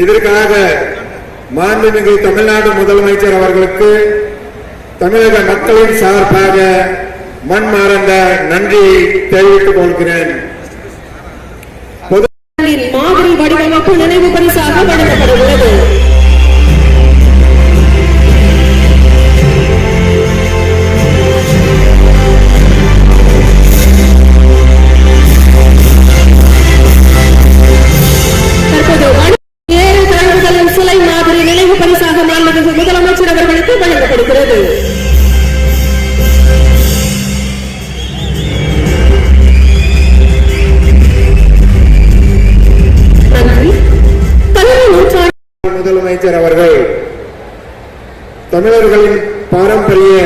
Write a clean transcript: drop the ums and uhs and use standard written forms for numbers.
இதற்காக மாண்புமிகு தமிழ்நாடு முதலமைச்சர் அவர்களுக்கு தமிழக மக்களின் சார்பாக மன்மார்ந்த நன்றியை தெரிவித்துக் கொள்கிறேன். மாதிரி வடிவமைப்பு நினைவு பரிசாக வழங்கப்பட உள்ளது. சிலை மாதிரி நினைவு பரிசாக மாண்புமிகு முதலமைச்சர் அவர்களுக்கு வழங்கப்படுகிறது. முதலமைச்சர் அவர்கள் தமிழர்களின் பாரம்பரிய